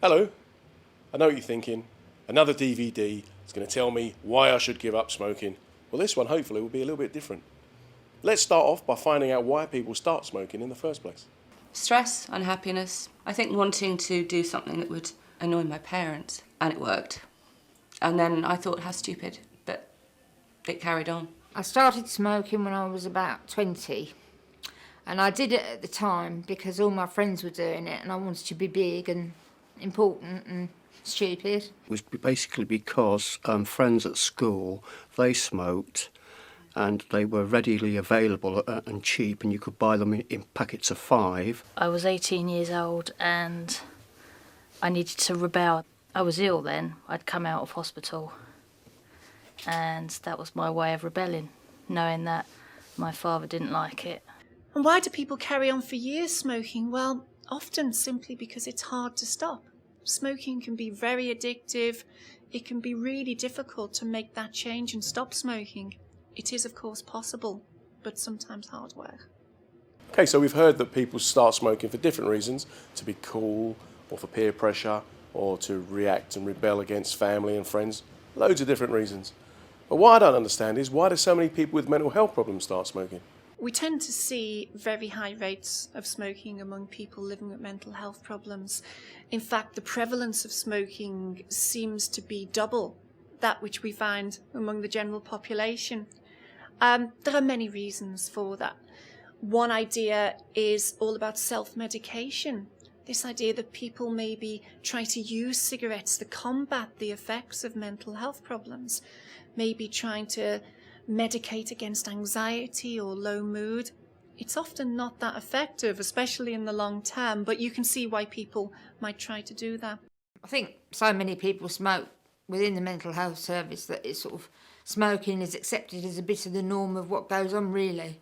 Hello. I know what you're thinking. Another DVD is going to tell me why I should give up smoking. Well, this one hopefully will be a little bit different. Let's start off by finding out why people start smoking in the first place. Stress, unhappiness. I think wanting to do something that would annoy my parents, and it worked. And then I thought, how stupid, but it carried on. I started smoking when I was about 20. And I did it at the time because all my friends were doing it and I wanted to be big and important and stupid. It was basically because friends at school, they smoked and they were readily available and cheap, and you could buy them in packets of 5. I was 18 years old and I needed to rebel. I was ill then. I'd come out of hospital and that was my way of rebelling, knowing that my father didn't like it. And why do people carry on for years smoking? Well, often simply because it's hard to stop. Smoking can be very addictive. It can be really difficult to make that change and stop smoking. It is, of course, possible, but sometimes hard work. Okay, so we've heard that people start smoking for different reasons, to be cool, or for peer pressure, or to react and rebel against family and friends. Loads of different reasons. But what I don't understand is, why do so many people with mental health problems start smoking? We tend to see very high rates of smoking among people living with mental health problems. In fact, the prevalence of smoking seems to be double that which we find among the general population. There are many reasons for that. One idea is all about self-medication. This idea that people maybe try to use cigarettes to combat the effects of mental health problems, maybe trying to medicate against anxiety or low mood. It's often not that effective, especially in the long term, but you can see why people might try to do that. I think so many people smoke within the mental health service that it's sort of smoking is accepted as a bit of the norm of what goes on, really.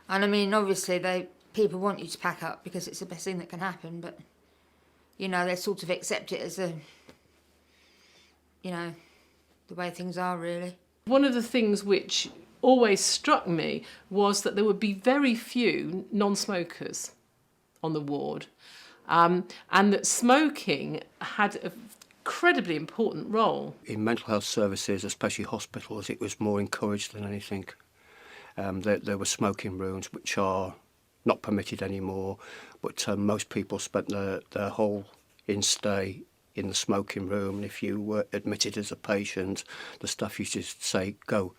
And I mean, obviously people want you to pack up because it's the best thing that can happen, but you know, they sort of accept it as the way things are, really. One of the things which always struck me was that there would be very few non-smokers on the ward, and that smoking had an incredibly important role. In mental health services, especially hospitals, it was more encouraged than anything. There were smoking rooms which are not permitted anymore, but most people spent their whole in-stay in the smoking room, and if you were admitted as a patient, the staff used to say, go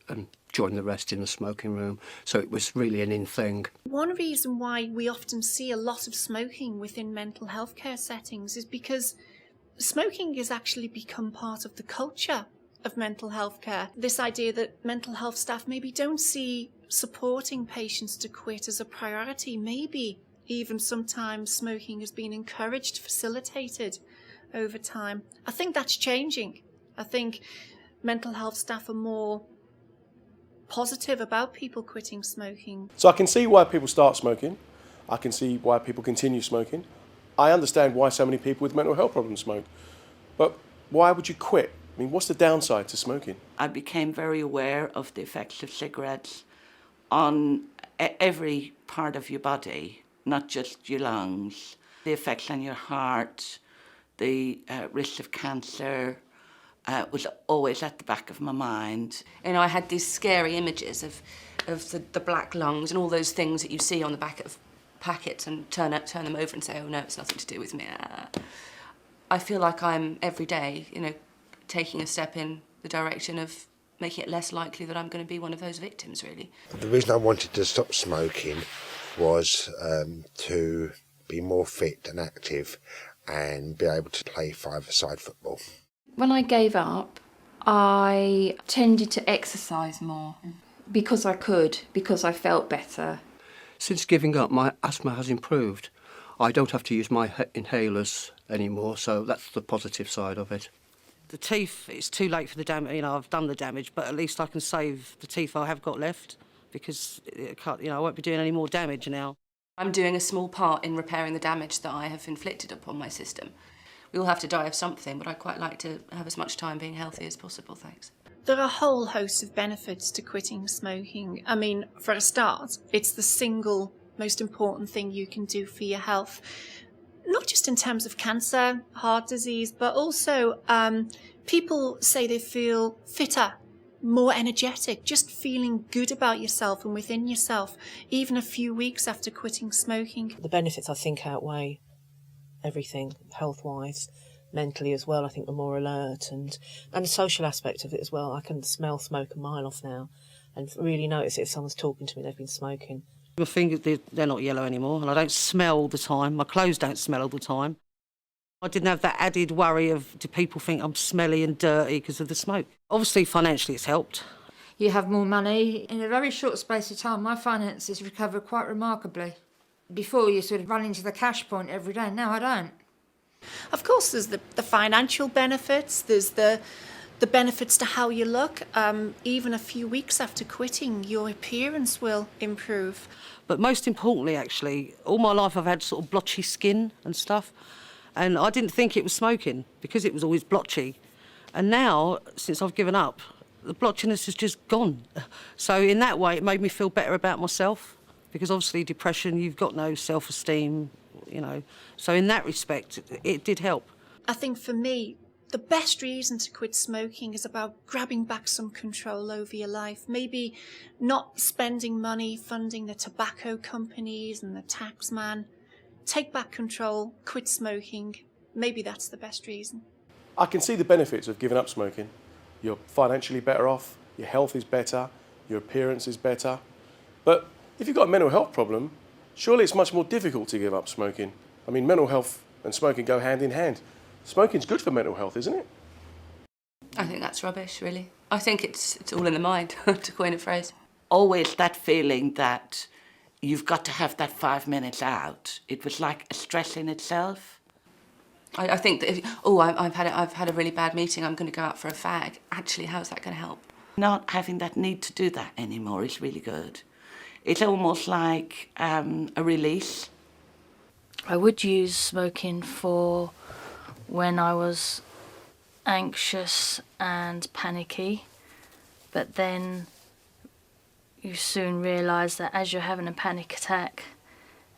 and join the rest in the smoking room. So it was really an in thing. One reason why we often see a lot of smoking within mental health care settings is because smoking has actually become part of the culture of mental health care. This idea that mental health staff maybe don't see supporting patients to quit as a priority. Maybe even sometimes smoking has been encouraged, facilitated over time. I think that's changing. I think mental health staff are more positive about people quitting smoking. So I can see why people start smoking. I can see why people continue smoking. I understand why so many people with mental health problems smoke. But why would you quit? I mean, what's the downside to smoking? I became very aware of the effects of cigarettes on every part of your body, not just your lungs. The effects on your heart, the risk of cancer was always at the back of my mind. You know, I had these scary images of the black lungs and all those things that you see on the back of packets and turn them over and say, oh no, it's nothing to do with me. I feel like I'm every day, taking a step in the direction of making it less likely that I'm going to be one of those victims, really. The reason I wanted to stop smoking was to be more fit and active and be able to play five-a-side football. When I gave up, I tended to exercise more because I could, because I felt better. Since giving up, my asthma has improved. I don't have to use my inhalers anymore, so that's the positive side of it. The teeth, it's too late for the damage. I've done the damage, but at least I can save the teeth I have got left because I won't be doing any more damage now. I'm doing a small part in repairing the damage that I have inflicted upon my system. We all have to die of something, but I'd quite like to have as much time being healthy as possible, thanks. There are a whole host of benefits to quitting smoking. I mean, for a start, it's the single most important thing you can do for your health. not just in terms of cancer, heart disease, but also people say they feel fitter, more energetic, just feeling good about yourself and within yourself, even a few weeks after quitting smoking. The benefits, I think, outweigh everything, health-wise, mentally as well. I think we're more alert, and the social aspect of it as well. I can smell smoke a mile off now and really notice it if someone's talking to me, they've been smoking. My fingers, they're not yellow anymore, and I don't smell all the time. My clothes don't smell all the time. I didn't have that added worry of, do people think I'm smelly and dirty because of the smoke? Obviously, financially, it's helped. You have more money. In a very short space of time, my finances recover quite remarkably. Before, you sort of run into the cash point every day. Now I don't. Of course, there's the financial benefits, there's the benefits to how you look. Even a few weeks after quitting, your appearance will improve. But most importantly, actually, all my life I've had sort of blotchy skin and stuff, and I didn't think it was smoking because it was always blotchy. And now, since I've given up, the blotchiness has just gone. So in that way, it made me feel better about myself, because obviously depression, you've got no self-esteem, you know. So in that respect, it did help. I think for me, the best reason to quit smoking is about grabbing back some control over your life. Maybe not spending money funding the tobacco companies and the tax man. Take back control, quit smoking. Maybe that's the best reason. I can see the benefits of giving up smoking. You're financially better off, your health is better, your appearance is better. But if you've got a mental health problem, surely it's much more difficult to give up smoking. I mean, mental health and smoking go hand in hand. Smoking's good for mental health, isn't it? I think that's rubbish, really. I think it's all in the mind, to coin a phrase. Always that feeling that you've got to have that 5 minutes out. It was like a stress in itself. I think that I've had a really bad meeting, I'm going to go out for a fag. Actually, how's that going to help? Not having that need to do that anymore is really good. It's almost like a release. I would use smoking for when I was anxious and panicky, but then you soon realise that as you're having a panic attack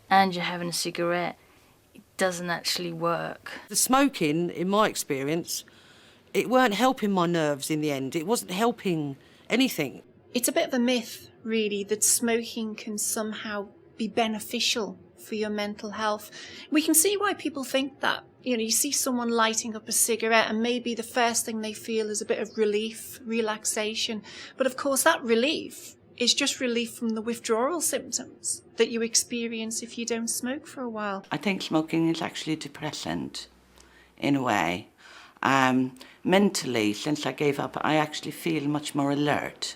and you're having a cigarette, it doesn't actually work. The smoking, in my experience, it weren't helping my nerves in the end. It wasn't helping anything. It's a bit of a myth, really, that smoking can somehow be beneficial for your mental health. We can see why people think that. You know, you see someone lighting up a cigarette and maybe the first thing they feel is a bit of relief, relaxation. But of course that relief is just relief from the withdrawal symptoms that you experience if you don't smoke for a while. I think smoking is actually depressant in a way. Mentally, since I gave up, I actually feel much more alert.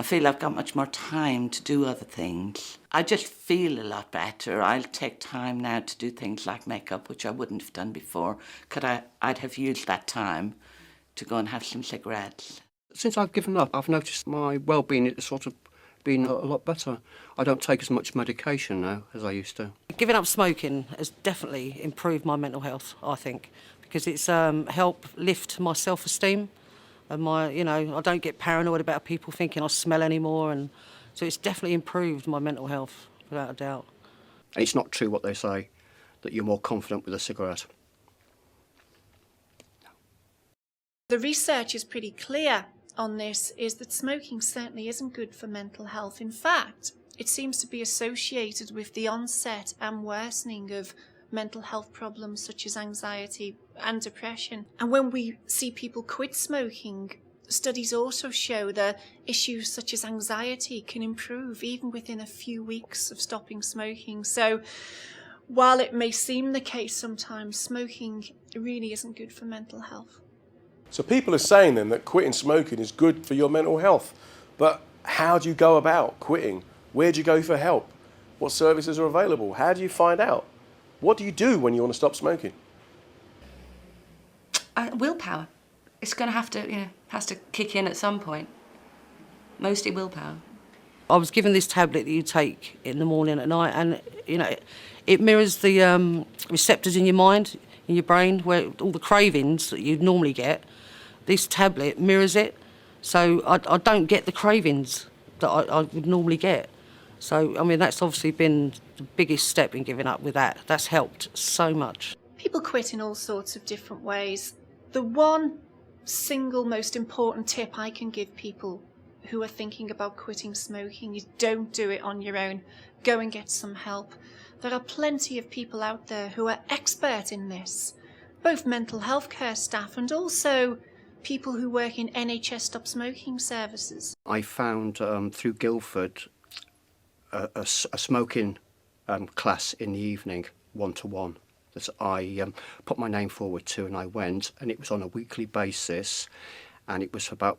I feel I've got much more time to do other things. I just feel a lot better. I'll take time now to do things like makeup, which I wouldn't have done before, because I'd have used that time to go and have some cigarettes. Since I've given up, I've noticed my well-being has sort of been a lot better. I don't take as much medication now as I used to. Giving up smoking has definitely improved my mental health, I think, because it's helped lift my self-esteem. And I don't get paranoid about people thinking I smell anymore, and so it's definitely improved my mental health, without a doubt. And it's not true what they say, that you're more confident with a cigarette. The research is pretty clear on this, is that smoking certainly isn't good for mental health. In fact, it seems to be associated with the onset and worsening of mental health problems such as anxiety and depression. And when we see people quit smoking, studies also show that issues such as anxiety can improve even within a few weeks of stopping smoking. So while it may seem the case sometimes, smoking really isn't good for mental health. So people are saying then that quitting smoking is good for your mental health. But how do you go about quitting? Where do you go for help? What services are available? How do you find out? What do you do when you want to stop smoking? Willpower. It's going to have to, has to kick in at some point. Mostly willpower. I was given this tablet that you take in the morning and at night, and it mirrors the receptors in your mind, in your brain, where all the cravings that you'd normally get. This tablet mirrors it, so I don't get the cravings that I would normally get. So, I mean, that's obviously been the biggest step in giving up with that. That's helped so much. People quit in all sorts of different ways. The one single most important tip I can give people who are thinking about quitting smoking is don't do it on your own. Go and get some help. There are plenty of people out there who are expert in this, both mental health care staff and also people who work in NHS stop smoking services. I found through Guildford a smoking class in the evening, one-to-one, that I put my name forward to, and I went, and it was on a weekly basis, and it was for about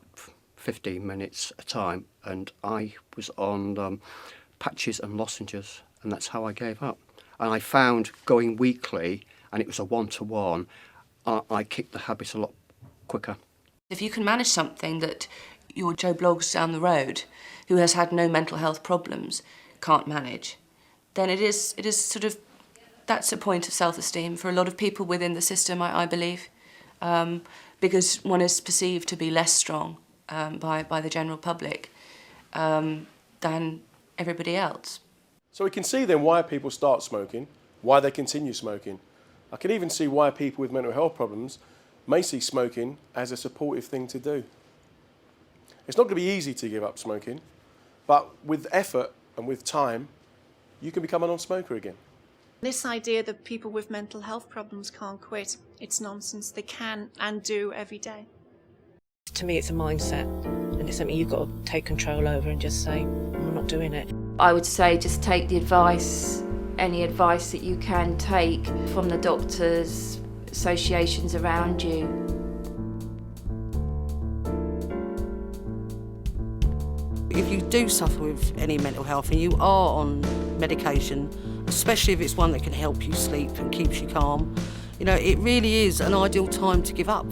15 minutes a time, and I was on patches and lozenges, and that's how I gave up. And I found going weekly, and it was a one-to-one, I kicked the habit a lot quicker. If you can manage something that your Joe Bloggs down the road, who has had no mental health problems, can't manage, then it is sort of, that's a point of self-esteem for a lot of people within the system, I believe, because one is perceived to be less strong by the general public than everybody else. So we can see then why people start smoking, why they continue smoking. I can even see why people with mental health problems may see smoking as a supportive thing to do. It's not going to be easy to give up smoking, but with effort and with time, you can become a non-smoker again. This idea that people with mental health problems can't quit, it's nonsense. They can and do every day. To me, it's a mindset, and it's something you've got to take control over and just say, I'm not doing it. I would say just take the advice, any advice that you can take from the doctors, associations around you. If you do suffer with any mental health and you are on medication, especially if it's one that can help you sleep and keeps you calm, you know, it really is an ideal time to give up.